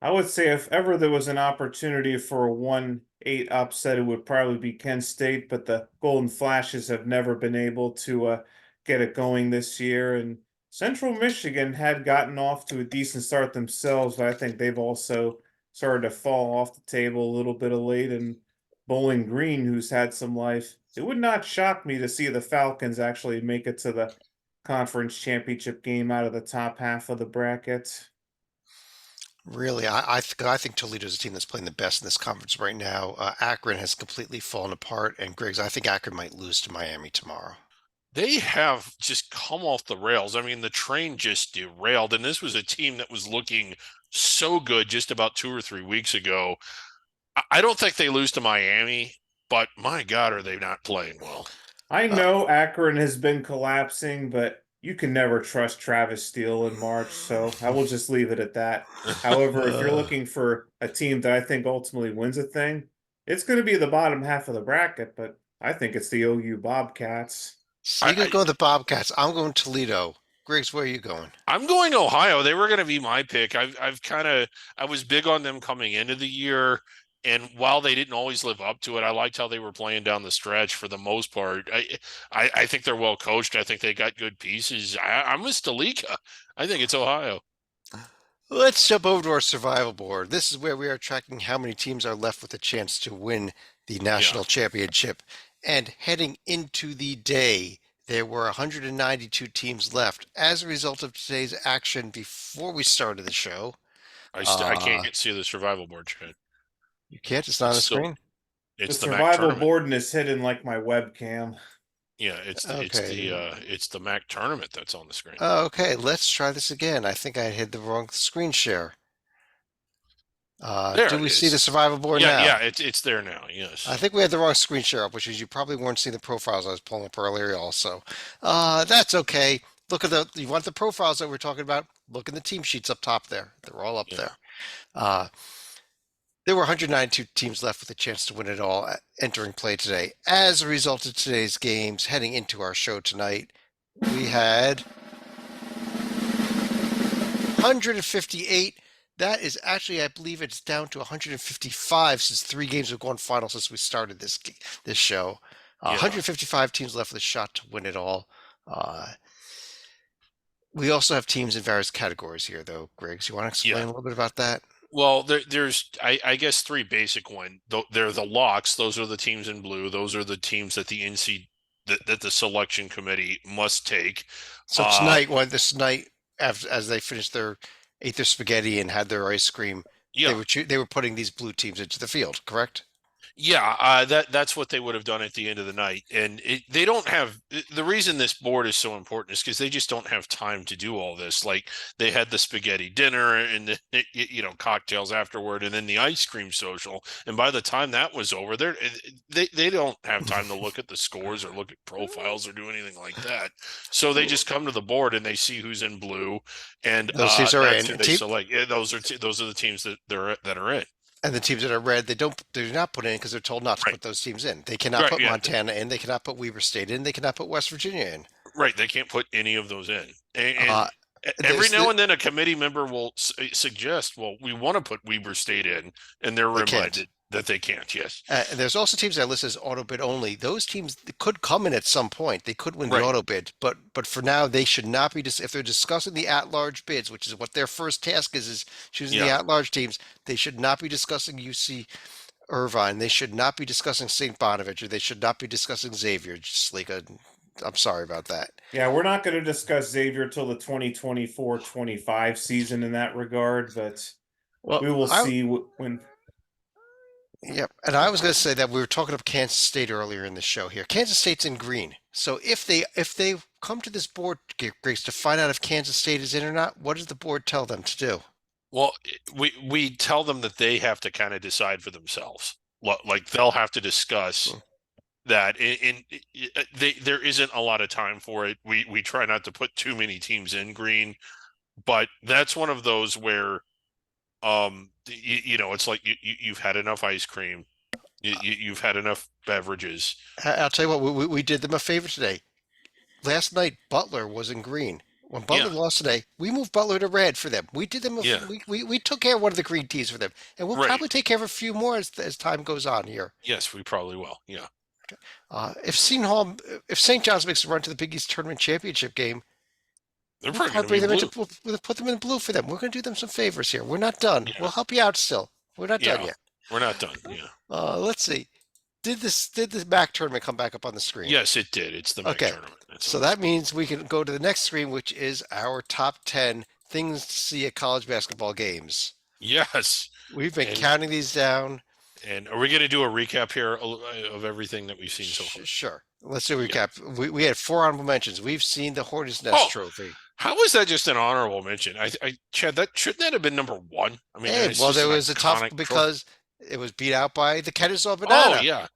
I would say if ever there was an opportunity for a 1-8 upset, it would probably be Kent State, but the Golden Flashes have never been able to get it going this year. And Central Michigan had gotten off to a decent start themselves, but I think they've also started to fall off the table a little bit of late. And Bowling Green, who's had some life, it would not shock me to see the Falcons actually make it to the conference championship game out of the top half of the bracket. Really, I think Toledo's a team that's playing the best in this conference right now. Akron has completely fallen apart, and Griggs, I think Akron might lose to Miami tomorrow. They have just come off the rails. I mean, the train just derailed, and this was a team that was looking so good just about 2 or 3 weeks ago. I don't think they lose to Miami, but my God, are they not playing well? I know Akron has been collapsing, but you can never trust Travis Steele in March, so I will just leave it at that. However, if you're looking for a team that I think ultimately wins a thing, it's going to be the bottom half of the bracket, but I think it's the OU Bobcats. So you can go the Bobcats. I'm going Toledo. Griggs, where are you going? I'm going Ohio. They were going to be my pick. I was big on them coming into the year. And while they didn't always live up to it, I liked how they were playing down the stretch for the most part. I think they're well coached. I think they got good pieces. I'm with Stalika. I think it's Ohio. Let's jump over to our survival board. This is where we are tracking how many teams are left with a chance to win the national championship. And heading into the day, there were 192 teams left. As a result of today's action before we started the show, I can't see the survival board, Chad. You can't? It's not on the screen? It's the the MAC survival tournament. board is hidden like my webcam. Yeah, it's the MAC tournament that's on the screen. Okay, let's try this again. I think I hid the wrong screen share. Do we see the survival board now? Yeah, it's there now. Yes. I think we had the wrong screen share up, which is you probably weren't seeing the profiles I was pulling up earlier also. That's okay. Look at you want the profiles that we're talking about? Look in the team sheets up top there. They're all up there. There were 192 teams left with a chance to win it all entering play today. As a result of today's games, heading into our show tonight, we had 158. That is actually, I believe it's down to 155 since 3 games have gone final since we started this show. 155 teams left with a shot to win it all. We also have teams in various categories here, though. Griggs, you want to explain a little bit about that? Well, there's I guess 3 basic ones. They're the locks. Those are the teams in blue. Those are the teams that the that the selection committee must take. So tonight, this night, as they finished ate their spaghetti and had their ice cream, they were putting these blue teams into the field, correct? Yeah, that's what they would have done at the end of the night. And they don't have the reason this board is so important is because they just don't have time to do all this. Like they had the spaghetti dinner and cocktails afterward, and then the ice cream social. And by the time that was over, they don't have time to look at the scores or look at profiles or do anything like that. So they just come to the board and they see who's in blue, and those teams are in. They select. Those are the teams that are in. And the teams that are red, they do not put in because they're told not to put those teams in. They cannot put Montana in. They cannot put Weber State in. They cannot put West Virginia in. Right. They can't put any of those in. And every now and then a committee member will suggest, well, we want to put Weber State in, and they're reminded that they can't. Yes. There's also teams that are listed as auto bid only. Those teams could come in at some point. They could win the auto bid, but for now they should not be. If they're discussing the at-large bids, which is what their first task is choosing the at-large teams, they should not be discussing UC Irvine. They should not be discussing St. Bonaventure. They should not be discussing Xavier. I'm sorry about that. Yeah, we're not going to discuss Xavier till the 2024-25 season in that regard, but we will see when. Yep, and I was going to say that we were talking about Kansas State earlier in the show here. Kansas State's in green, so if they come to this board, Griggs, to find out if Kansas State is in or not, what does the board tell them to do? Well, we tell them that they have to kind of decide for themselves. Like they'll have to discuss that, there isn't a lot of time for it. We try not to put too many teams in green, but that's one of those where, it's like you've had enough ice cream, you've had enough beverages. I'll tell you what, we did them a favor today. Last night, Butler was in green. When Butler Yeah, lost today, we moved Butler to red for them. We did them. yeah, We took care of one of the green tees for them, and we'll right. probably take care of a few more as time goes on here. Yes, we probably will. Yeah, If Seton Hall, if St. John's makes a run to the Big East Tournament Championship game, they're we'll probably probably going bring to them be blue. into we'll put them in blue for them. We're going to do them some favors here. We're not done. Yeah, We'll help you out still. We're not done yeah, yet. we're not done. Yeah. Let's see. Did the MAC tournament come back up on the screen? Yes, it did. It's the MAC Okay. tournament. That's So what that means we can go to the next screen, which is our top 10 things to see at college basketball games. yes. We've been And- counting these down. And are we going to do a recap here of everything that we've seen so far? Sure. Let's do a recap. We had 4 honorable mentions. We've seen the Hornets Nest Oh, trophy. How was that just an honorable mention? Chad, shouldn't that have been number one? I mean, Hey, it's well, just there an was a tough iconic trophy. because it was beat out by the Kennesaw Banana. Oh yeah.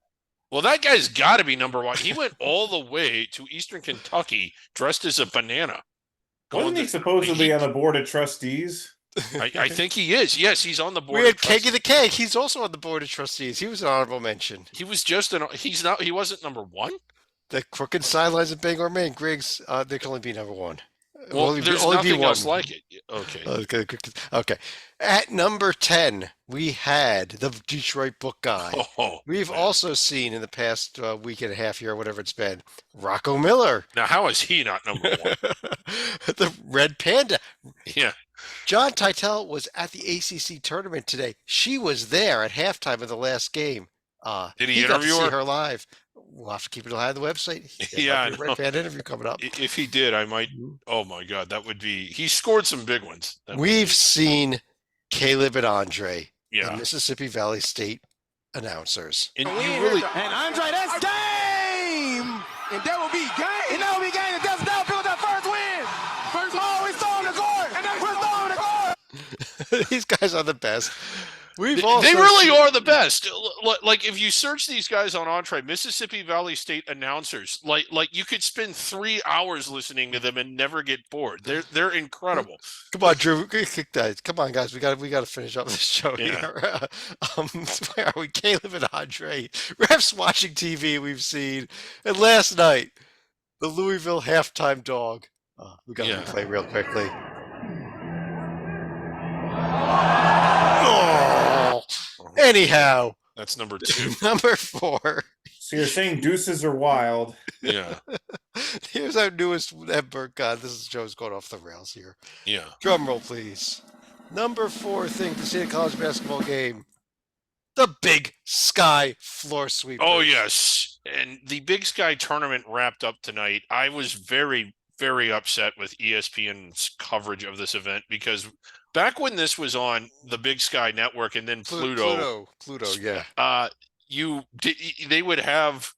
Well, that guy's got to be number one. He went all the way to Eastern Kentucky dressed as a banana. Wasn't he supposedly on the board of trustees? I think he is. Yes, he's on the board. We had of trustees. Keggy the Keg. He's also on the board of trustees. He was an honorable mention. He was just an. He's not. He wasn't number one. The crooked sidelines of Bangor, Maine. Griggs, they can only be number one. Well, there's nothing else like it. Okay. Okay. At number 10, we had the Detroit Book Guy. Oh, We've man. also seen in the past week and a half here, whatever it's been, Rocco Miller, Now, how is he not number one? the Red Panda. Yeah. John Titel was at the ACC tournament today. She was there at halftime of the last game. Did he got to interview see her? her live. We'll have to keep it on the website. There Yeah, might I be a know. Red Panda interview coming up. If he did, I might. Oh my God, that would be. He scored some big ones. That would We've be- seen Caleb and Andre, the Yeah. Mississippi Valley State announcers. And you really. And Andre, that's game! And that will be game! And that will be game! And that's downfield that first win! First ball, we stole the court! And we're throwing the court! These guys are the best. We've They also really seen- are the best. Like if you search these guys on Entree, Mississippi Valley State announcers, like you could spend 3 hours listening to them and never get bored. They're incredible. Come on, Drew. Kick that. Come on, guys. We got to finish up this show Yeah. here. Where are we? Caleb and Andre. Refs watching TV. We've seen, and last night, the Louisville halftime dog. We got to Yeah. replay real quickly. Oh. Anyhow, That's number 2. number 4. So you're saying deuces are wild? Yeah, Here's our newest Edberg. God, this show's going off the rails here. yeah. Drum roll, please. Number 4 thing to see at a college basketball game: the Big Sky floor sweeper. Oh yes, and the Big Sky tournament wrapped up tonight. I was very, very upset with ESPN's coverage of this event because back when this was on the Big Sky Network and then Pluto, Yeah. they would have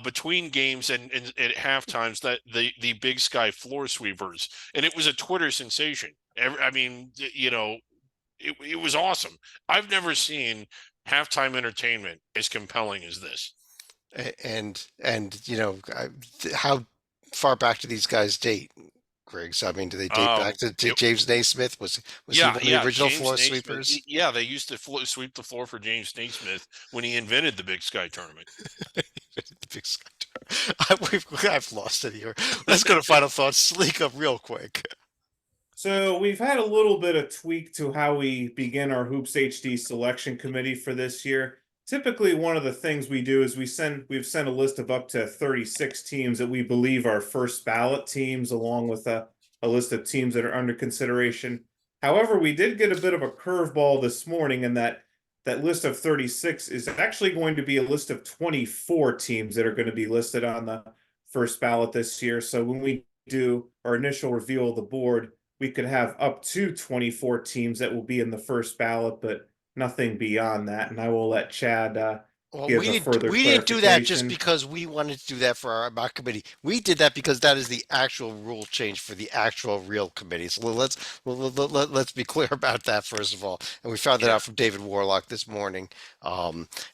between games and at half times that the Big Sky floor sweepers, and it was a Twitter sensation. I mean, it was awesome. I've never seen halftime entertainment as compelling as this. And how far back do these guys date, Griggs? I mean, do they date back to James Naismith? Was he one of the original James floor Naismith. sweepers? Yeah, they used to sweep the floor for James Naismith when he invented the Big Sky tournament. The Big Sky tournament. I've lost it here. Let's go to final thoughts. Sleek up real quick. So we've had a little bit of tweak to how we begin our Hoops HD selection committee for this year. Typically, one of the things we do is we've sent a list of up to 36 teams that we believe are first ballot teams, along with a list of teams that are under consideration. However, we did get a bit of a curveball this morning in that list of 36 is actually going to be a list of 24 teams that are going to be listed on the first ballot this year. So when we do our initial reveal of the board, we could have up to 24 teams that will be in the first ballot, but nothing beyond that. And I will let Chad Well, give a further we didn't do that just clarification. because we wanted to do that for our mock committee. We did that because that is the actual rule change for the actual real committee. So let's be clear about that first of all. And we found that Yeah. out from David Warlock this morning.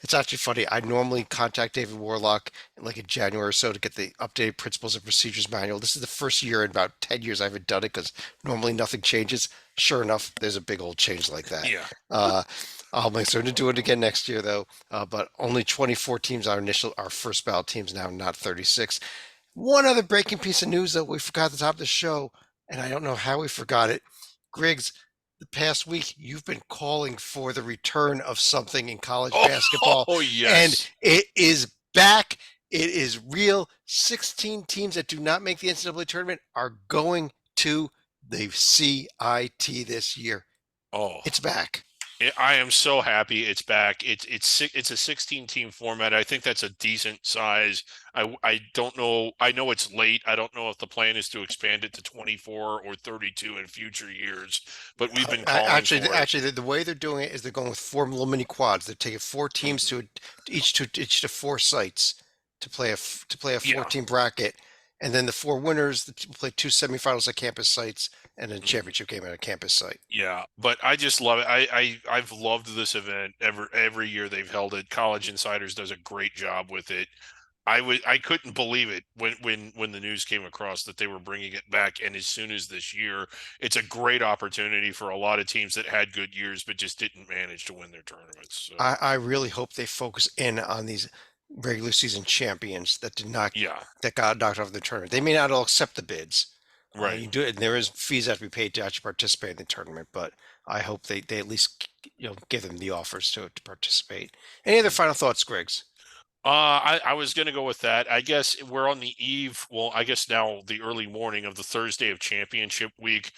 It's actually funny. I normally contact David Warlock like in January or so to get the updated principles and procedures manual. This is the first year in about 10 years I haven't done it because normally nothing changes. Sure enough, there's a big old change like that. Yeah. I'll make certain to do it again next year, though. But only 24 teams, our first ballot teams now, not 36. One other breaking piece of news that we forgot at the top of the show, and I don't know how we forgot it. Griggs, the past week you've been calling for the return of something in college basketball, Oh, and yes. it is back. It is real. 16 teams that do not make the NCAA tournament are going to the CIT this year. Oh, It's back. I am so happy it's back. It's a 16 team format. I think that's a decent size. I don't know. I know it's late. I don't know if the plan is to expand it to 24 or 32 in future years, but we've been calling Actually, for it. actually, the way they're doing it is they're going with four little mini quads. They're taking four teams to each to four sites to play a Yeah. 14 bracket, and then the four winners play two semifinals at campus sites and then a championship game at a campus site. Yeah, but I just love it. I've loved this event every year they've held it. College Insiders does a great job with it. I couldn't believe it when the news came across that they were bringing it back, and as soon as this year, it's a great opportunity for a lot of teams that had good years but just didn't manage to win their tournaments. So I really hope they focus in on these regular season champions that yeah, that got knocked off the tournament. They may not all accept the bids. right. You do it, and there is fees that have to be paid to actually participate in the tournament, but I hope they at least give them the offers to participate. Any other final thoughts, Griggs? I was going to go with that. I guess we're on the eve. Well, I guess now the early morning of the Thursday of championship week.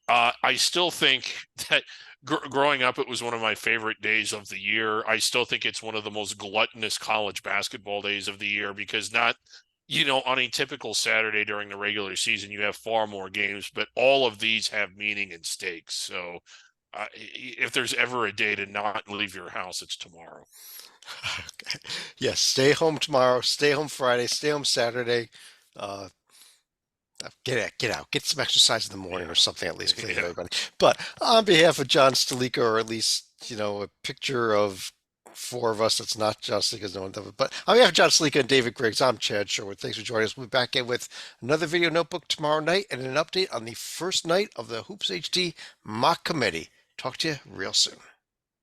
I still think that growing up, it was one of my favorite days of the year. I still think it's one of the most gluttonous college basketball days of the year because on a typical Saturday during the regular season, you have far more games, but all of these have meaning and stakes. So if there's ever a day to not leave your house, it's tomorrow. Okay. Yes, stay home tomorrow, stay home Friday, stay home Saturday. Uh, get out, get some exercise in the morning or something at least, please, Yeah. everybody. But on behalf of John Stalika, or at least a picture of four of us that's not John Stalika, no one does it. But on behalf of John Stalika and David Griggs, I'm Chad Sherwood. Thanks for joining us. We'll be back in with another video notebook tomorrow night and an update on the first night of the Hoops HD mock committee. Talk to you real soon.